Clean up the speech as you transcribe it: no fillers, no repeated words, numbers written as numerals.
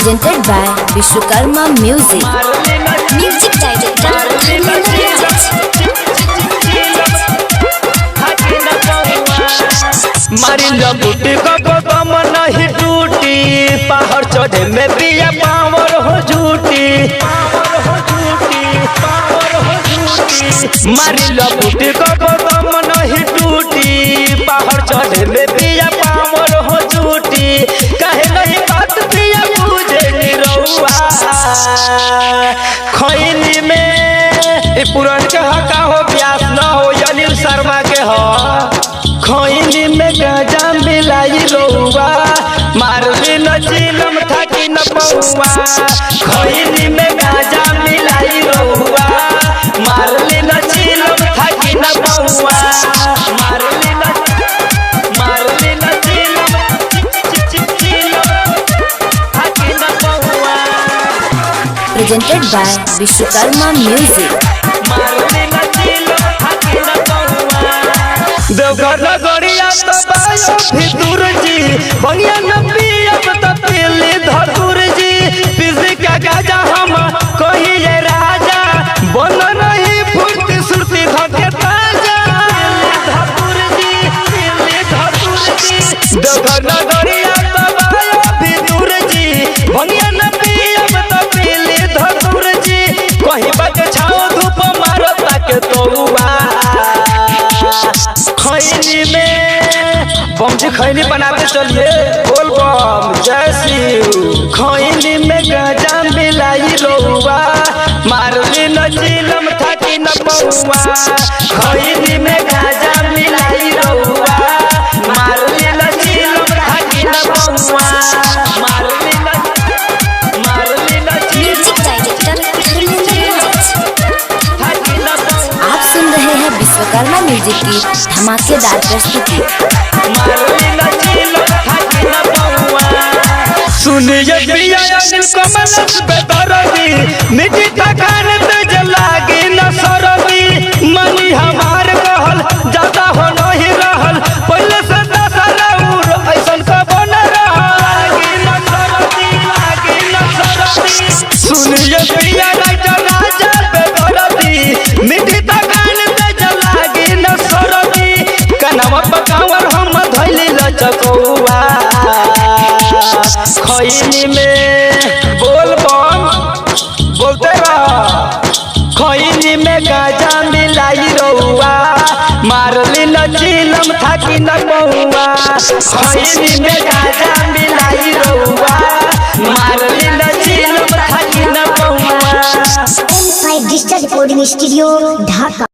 presented by Vishwakarma Music. Music director मारी लबूटी कम नहीं टूटी पहाड़ चढ़े में पिया पावर हो झूठी मारी लबूटी कम नहीं टूटी पहाड़ चढ़े में पिया पावर हो झूठी कहे नहीं बात पिया मुझे निरौआ खैनी में पुरान के का हो व्यास न हो अनिल शर्मा के हो खैनी में गजा मिलाई रौआ मारली न चिलम थाकी न पौआ खैनी में गजा मिलाई रौआ मारली न चिलम थाकी न पौआ मारली न चिलम थाकी न पौआ presented by Vishwakarma Music. मारली न चिलम थाकी न पौआ देवघर नगरिया तो बायो भितुर जी बनिया न पियब तो पीली धतुर जी पिसी का गाजा हम कहिए राजा बन नहीं फुर्ती सुरती धके ताजा धतुर जी पीली धतुर जी देवघर नगरिया तो बायो भितुर जी बनिया न पियब तो पीली धतुर जी कहीं बात छाओ धूप मारो ताके तोवा खैनी में बमजी खैनी बनाते चलिए बोल बम जय शिव खैनी में गजा मिलाई रौआ मारली न चिलम थाकी न पौआ खैनी में गजा मिलाई रौआ मारली न चिलम थाकी न पौआ मारली न Music director थाकी न पौआ आप सुन रहे हैं विश्वकर्मा म्यूजिक की धमाकेदार प्रस्तुति। सुनिए पिया अनिल कमल बेदरदी मिट्टी तकान ते जलागी न सरदी मनी हमार कहल ज्यादा हो नहीं रहल पहले से दसरौर ऐसन सब न लागी न सरदी सुनिए पिया राजा बेदरदी मिट्टी तकान ते जलागी न सरदी कनवा पकावर हम धइली लचकौआ खैनी में बोल बम बोलते रह खैनी में गाजा मिलाई रौआ मारली न चिलम थाकी न पौआ खैनी में गाजा मिलाई रौआ मारली न चिलम थाकी न पौआ M5 डिजिटल रिकॉर्डिंग स्टूडियो ढाका।